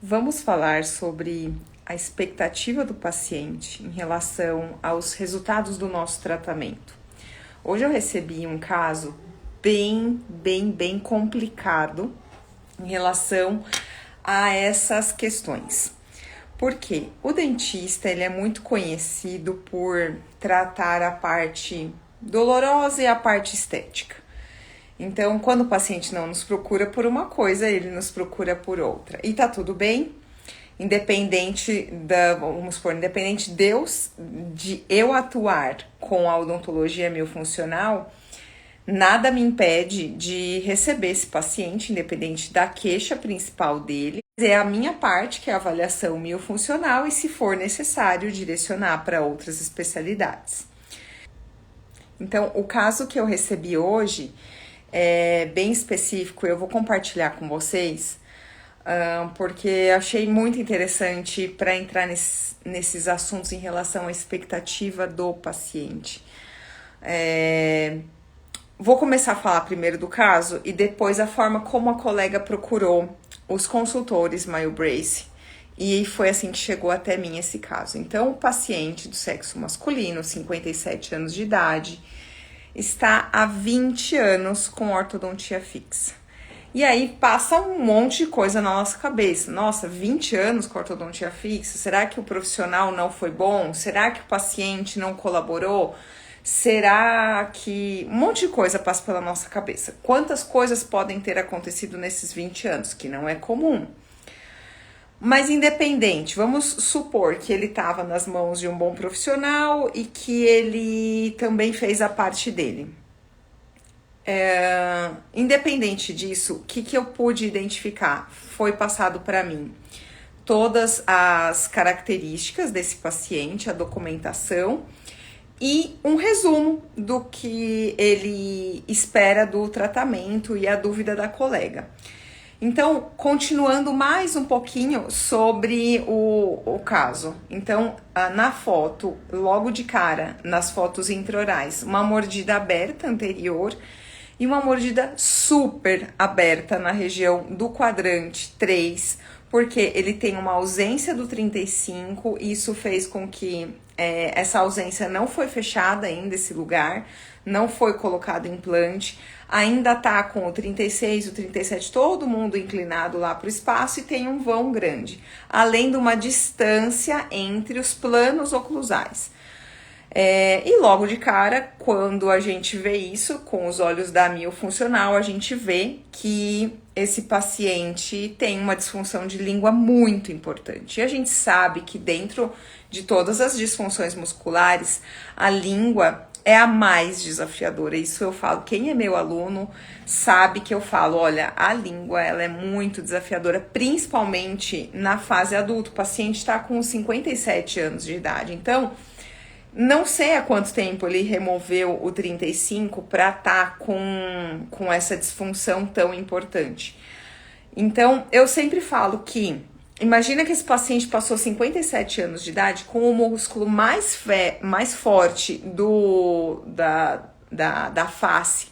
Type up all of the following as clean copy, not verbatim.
Vamos falar sobre a expectativa do paciente em relação aos resultados do nosso tratamento. Hoje eu recebi um caso bem complicado em relação a essas questões. Porque o dentista ele é muito conhecido por tratar a parte dolorosa e a parte estética. Então, quando o paciente não nos procura por uma coisa, ele nos procura por outra. E tá tudo bem, independente de eu atuar com a odontologia miofuncional, nada me impede de receber esse paciente, independente da queixa principal dele. É a minha parte, que é a avaliação miofuncional, e se for necessário, direcionar para outras especialidades. Então, o caso que eu recebi hoje é bem específico, eu vou compartilhar com vocês, porque achei muito interessante para entrar nesses assuntos em relação à expectativa do paciente. Vou começar a falar primeiro do caso e depois a forma como a colega procurou os consultores MyoBrace, e foi assim que chegou até mim esse caso. Então, o paciente do sexo masculino, 57 anos de idade, está há 20 anos com ortodontia fixa. E aí passa um monte de coisa na nossa cabeça. Nossa, 20 anos com ortodontia fixa? Será que o profissional não foi bom? Será que o paciente não colaborou? Será que... Um monte de coisa passa pela nossa cabeça. Quantas coisas podem ter acontecido nesses 20 anos? Que não é comum. Mas independente, vamos supor que ele estava nas mãos de um bom profissional e que ele também fez a parte dele. Independente disso, o que eu pude identificar? Foi passado para mim todas as características desse paciente, a documentação e um resumo do que ele espera do tratamento e a dúvida da colega. Então, continuando mais um pouquinho sobre o caso. Então, na foto, logo de cara, nas fotos intraorais, uma mordida aberta anterior e uma mordida super aberta na região do quadrante 3, porque ele tem uma ausência do 35, e isso fez com que essa ausência não foi fechada ainda, esse lugar, não foi colocado implante, ainda tá com o 36, o 37, todo mundo inclinado lá para o espaço e tem um vão grande, além de uma distância entre os planos oclusais. E logo de cara, quando a gente vê isso com os olhos da miofuncional, a gente vê que esse paciente tem uma disfunção de língua muito importante. E a gente sabe que dentro de todas as disfunções musculares, a língua é a mais desafiadora. Isso eu falo, quem é meu aluno sabe que eu falo, olha, a língua ela é muito desafiadora, principalmente na fase adulta. O paciente está com 57 anos de idade, então não sei há quanto tempo ele removeu o 35 para estar com essa disfunção tão importante. Então, eu sempre falo que, imagina que esse paciente passou 57 anos de idade com o músculo mais forte da face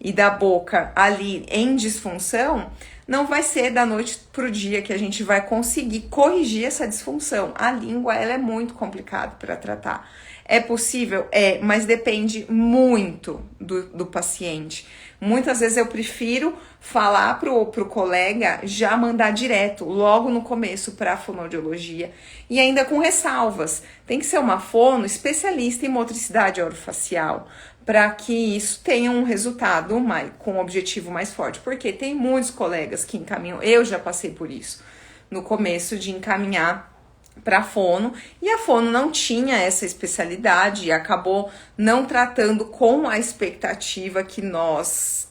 e da boca ali em disfunção. Não vai ser da noite pro dia que a gente vai conseguir corrigir essa disfunção. A língua ela é muito complicada para tratar. É possível? É, mas depende muito do paciente. Muitas vezes eu prefiro falar pro colega já mandar direto, logo no começo, para a fonoaudiologia, e ainda com ressalvas. Tem que ser uma fono especialista em motricidade orofacial, para que isso tenha um resultado com um objetivo mais forte. Porque tem muitos colegas que encaminham, eu já passei por isso, no começo de encaminhar para a fono, e a fono não tinha essa especialidade e acabou não tratando com a expectativa que nós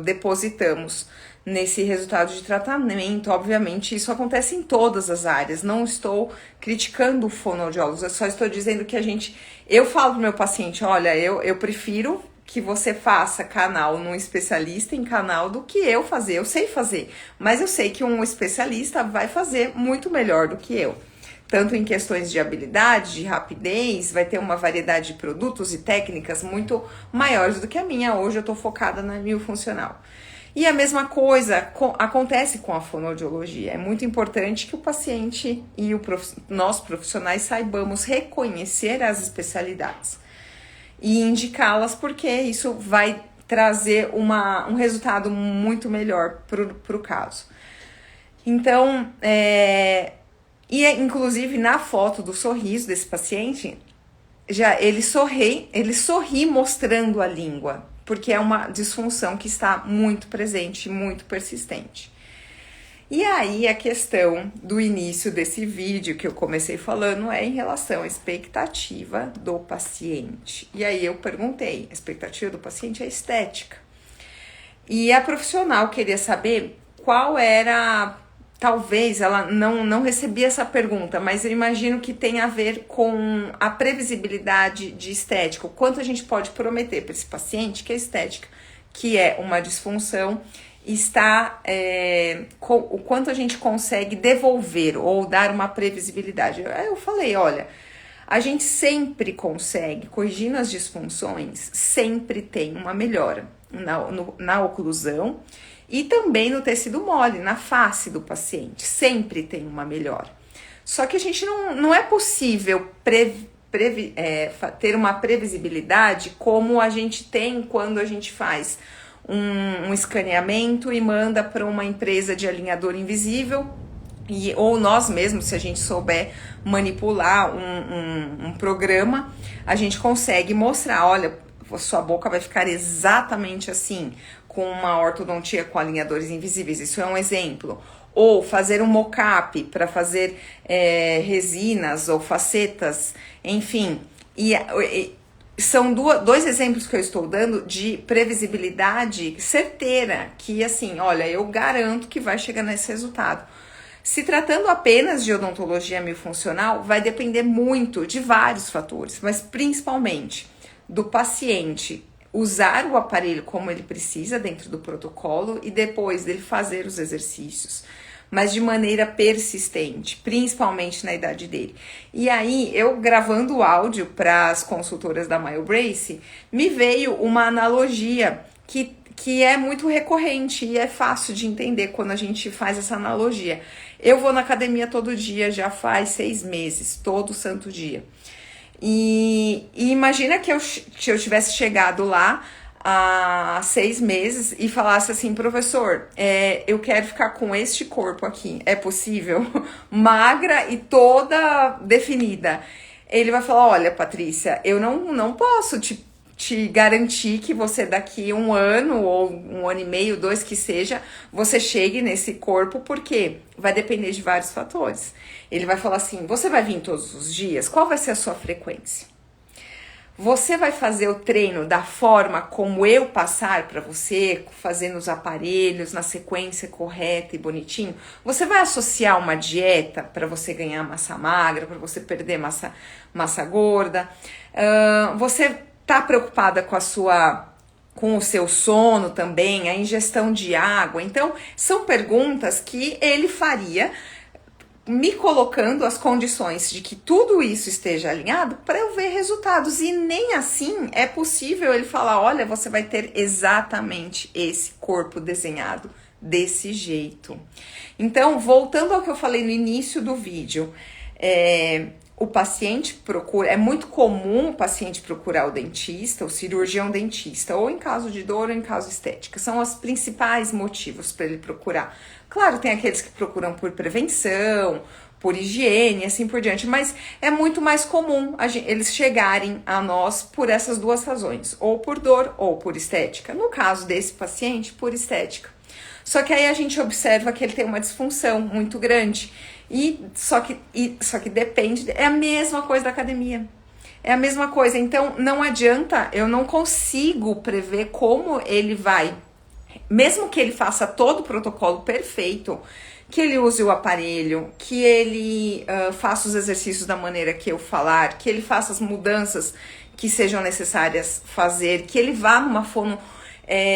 depositamos nesse resultado de tratamento. Obviamente isso acontece em todas as áreas, não estou criticando o fonoaudiólogo, eu só estou dizendo que eu falo pro meu paciente, olha, eu prefiro que você faça canal num especialista em canal do que eu fazer. Eu sei fazer, mas eu sei que um especialista vai fazer muito melhor do que eu. Tanto em questões de habilidade, de rapidez, vai ter uma variedade de produtos e técnicas muito maiores do que a minha. Hoje eu tô focada na miofuncional. E a mesma coisa acontece com a fonoaudiologia. É muito importante que o paciente e nós profissionais saibamos reconhecer as especialidades e indicá-las, porque isso vai trazer um resultado muito melhor para o caso. Então, inclusive na foto do sorriso desse paciente, ele sorri mostrando a língua, porque é uma disfunção que está muito presente, muito persistente. E aí a questão do início desse vídeo que eu comecei falando é em relação à expectativa do paciente. E aí eu perguntei, a expectativa do paciente é estética. E a profissional queria saber qual era, talvez ela não recebia essa pergunta, mas eu imagino que tem a ver com a previsibilidade de estética, o quanto a gente pode prometer para esse paciente que a estética, que é uma disfunção, o quanto a gente consegue devolver ou dar uma previsibilidade. Eu falei, olha, a gente sempre consegue, corrigindo as disfunções, sempre tem uma melhora na oclusão e também no tecido mole, na face do paciente, sempre tem uma melhora. Só que a gente não é possível ter uma previsibilidade como a gente tem quando a gente faz um escaneamento e manda para uma empresa de alinhador invisível, ou nós mesmos, se a gente souber manipular um programa, a gente consegue mostrar, olha, sua boca vai ficar exatamente assim, com uma ortodontia com alinhadores invisíveis, isso é um exemplo. Ou fazer um mock-up para fazer resinas ou facetas, enfim. São dois exemplos que eu estou dando de previsibilidade certeira, que assim, olha, eu garanto que vai chegar nesse resultado. Se tratando apenas de odontologia miofuncional, vai depender muito de vários fatores, mas principalmente do paciente usar o aparelho como ele precisa dentro do protocolo e depois dele fazer os exercícios, mas de maneira persistente, principalmente na idade dele. E aí, eu gravando o áudio para as consultoras da MyoBrace, me veio uma analogia que é muito recorrente e é fácil de entender quando a gente faz essa analogia. Eu vou na academia todo dia, já faz 6 meses, todo santo dia. E imagina que eu tivesse chegado lá há 6 meses e falasse assim, professor, eu quero ficar com este corpo aqui, é possível? Magra e toda definida. Ele vai falar, olha, Patrícia, eu não posso te garantir que você daqui 1 ano ou 1 ano e meio, 2 que seja, você chegue nesse corpo, porque vai depender de vários fatores. Ele vai falar assim, você vai vir todos os dias? Qual vai ser a sua frequência? Você vai fazer o treino da forma como eu passar para você, fazendo os aparelhos na sequência correta e bonitinho? Você vai associar uma dieta para você ganhar massa magra, para você perder massa gorda? Você tá preocupada com o seu sono também, a ingestão de água? Então, são perguntas que ele faria me colocando as condições de que tudo isso esteja alinhado para eu ver resultados. E nem assim é possível ele falar, olha, você vai ter exatamente esse corpo desenhado desse jeito. Então, voltando ao que eu falei no início do vídeo, o paciente procura, é muito comum o paciente procurar o dentista, o cirurgião dentista, ou em caso de dor ou em caso estética. São os principais motivos para ele procurar. Claro, tem aqueles que procuram por prevenção, por higiene, assim por diante, mas é muito mais comum eles chegarem a nós por essas duas razões, ou por dor ou por estética. No caso desse paciente, por estética. Só que aí a gente observa que ele tem uma disfunção muito grande. Só que depende, é a mesma coisa da academia. É a mesma coisa, então não adianta, eu não consigo prever como ele vai, mesmo que ele faça todo o protocolo perfeito, que ele use o aparelho, que ele faça os exercícios da maneira que eu falar, que ele faça as mudanças que sejam necessárias fazer, que ele vá numa fono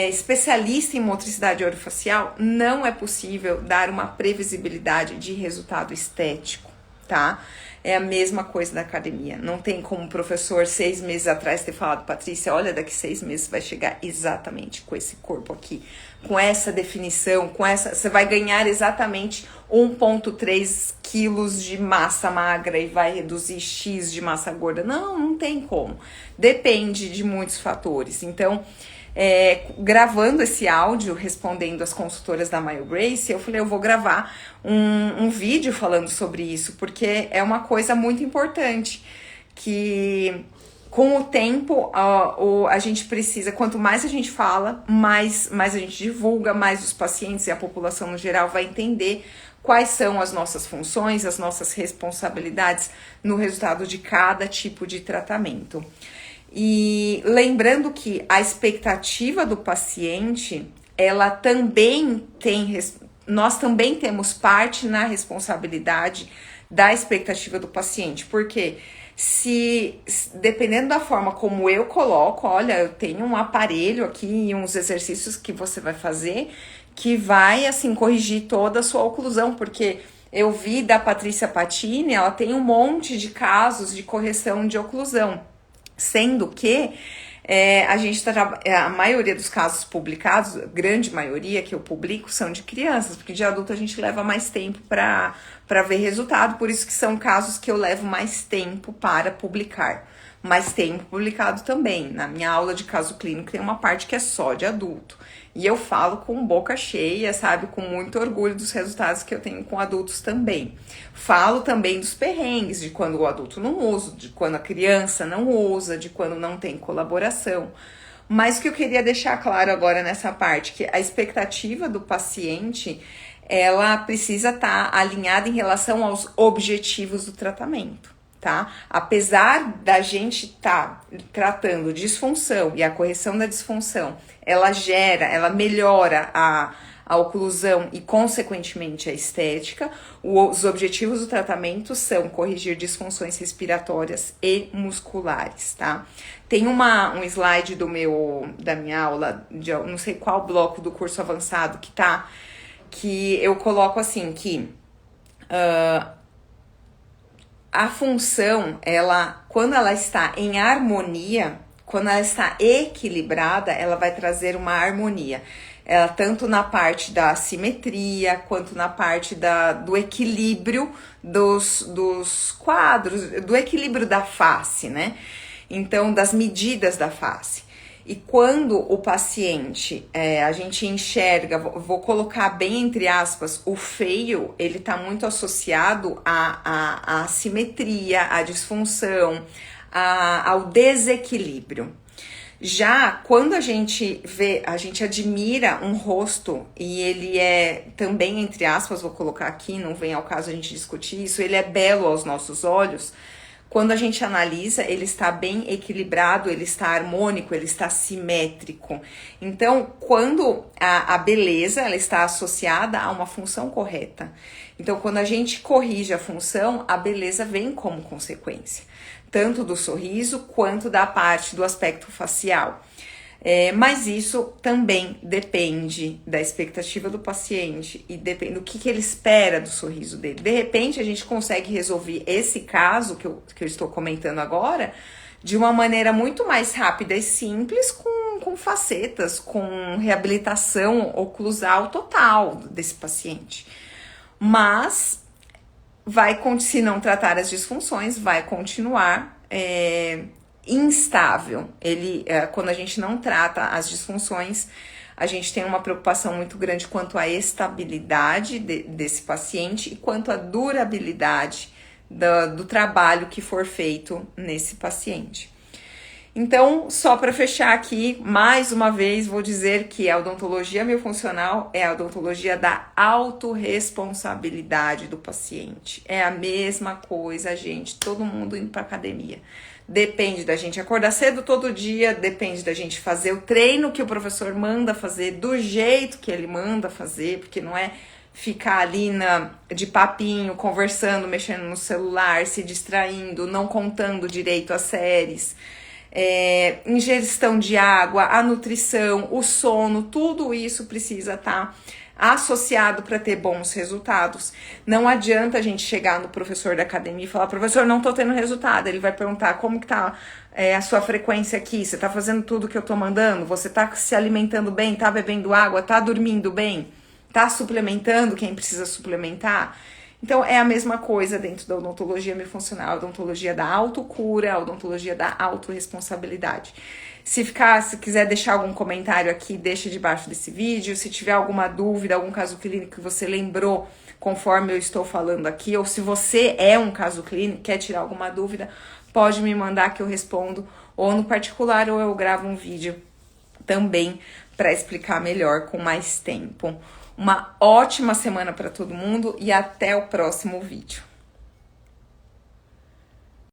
especialista em motricidade orofacial, não é possível dar uma previsibilidade de resultado estético. tá? É a mesma coisa da academia. Não tem como o professor 6 meses atrás ter falado, Patrícia, olha, daqui 6 meses vai chegar exatamente com esse corpo aqui, com essa definição, com essa, você vai ganhar exatamente 1,3 quilos de massa magra e vai reduzir X de massa gorda. Não tem como. Depende de muitos fatores. Então, gravando esse áudio, respondendo as consultoras da MyoBrace, eu falei, eu vou gravar um vídeo falando sobre isso, porque é uma coisa muito importante, que com o tempo a gente precisa, quanto mais a gente fala, mais a gente divulga, mais os pacientes e a população no geral vai entender quais são as nossas funções, as nossas responsabilidades no resultado de cada tipo de tratamento. E lembrando que a expectativa do paciente, ela também nós também temos parte na responsabilidade da expectativa do paciente, porque dependendo da forma como eu coloco, olha, eu tenho um aparelho aqui e uns exercícios que você vai fazer que vai, assim, corrigir toda a sua oclusão, porque eu vi da Patrícia Patini, ela tem um monte de casos de correção de oclusão. Sendo que a maioria dos casos publicados, a grande maioria que eu publico, são de crianças, porque de adulto a gente leva mais tempo para ver resultado, por isso que são casos que eu levo mais tempo para publicar. Mas tenho publicado também. Na minha aula de caso clínico tem uma parte que é só de adulto. E eu falo com boca cheia, sabe? Com muito orgulho dos resultados que eu tenho com adultos também. Falo também dos perrengues, de quando o adulto não usa, de quando a criança não usa, de quando não tem colaboração. Mas o que eu queria deixar claro agora nessa parte, que a expectativa do paciente, ela precisa estar alinhada em relação aos objetivos do tratamento. Tá? Apesar da gente estar tratando disfunção e a correção da disfunção, ela melhora a oclusão e, consequentemente, a estética. Os objetivos do tratamento são corrigir disfunções respiratórias e musculares, tá? Tem um slide da minha aula, de não sei qual bloco do curso avançado que eu coloco assim, que a função, quando ela está em harmonia, quando ela está equilibrada, ela vai trazer uma harmonia. Tanto na parte da simetria, quanto na parte do equilíbrio dos quadros, do equilíbrio da face, né? Então, das medidas da face. E quando o paciente, a gente enxerga, vou colocar bem entre aspas, o feio, ele tá muito associado à simetria, à disfunção, ao desequilíbrio. Já quando a gente admira um rosto e ele é também, entre aspas, vou colocar aqui, não vem ao caso a gente discutir isso, ele é belo aos nossos olhos. Quando a gente analisa, ele está bem equilibrado, ele está harmônico, ele está simétrico. Então, quando a beleza ela está associada a uma função correta. Então, quando a gente corrige a função, a beleza vem como consequência. Tanto do sorriso, quanto da parte do aspecto facial. Mas isso também depende da expectativa do paciente e depende do que ele espera do sorriso dele. De repente, a gente consegue resolver esse caso que eu estou comentando agora de uma maneira muito mais rápida e simples, com facetas, com reabilitação oclusal total desse paciente. Mas se não tratar as disfunções, vai continuar instável. Quando a gente não trata as disfunções, a gente tem uma preocupação muito grande quanto à estabilidade desse paciente e quanto à durabilidade do trabalho que for feito nesse paciente. Então, só para fechar aqui, mais uma vez vou dizer que a odontologia miofuncional é a odontologia da autorresponsabilidade do paciente. É a mesma coisa, gente, todo mundo indo para academia. Depende da gente acordar cedo todo dia, depende da gente fazer o treino que o professor manda fazer, do jeito que ele manda fazer, porque não é ficar ali de papinho, conversando, mexendo no celular, se distraindo, não contando direito as séries. Ingestão de água, a nutrição, o sono, tudo isso precisa estar associado para ter bons resultados. Não adianta a gente chegar no professor da academia e falar, professor, não tô tendo resultado. Ele vai perguntar, como que tá a sua frequência aqui? Você tá fazendo tudo que eu tô mandando? Você tá se alimentando bem? Tá bebendo água? Tá dormindo bem? Tá suplementando quem precisa suplementar? Então, é a mesma coisa dentro da odontologia miofuncional, a odontologia da autocura, a odontologia da autorresponsabilidade. Se quiser deixar algum comentário aqui, deixa debaixo desse vídeo. Se tiver alguma dúvida, algum caso clínico que você lembrou conforme eu estou falando aqui, ou se você é um caso clínico, quer tirar alguma dúvida, pode me mandar que eu respondo, ou no particular, ou eu gravo um vídeo também para explicar melhor com mais tempo. Uma ótima semana para todo mundo e até o próximo vídeo.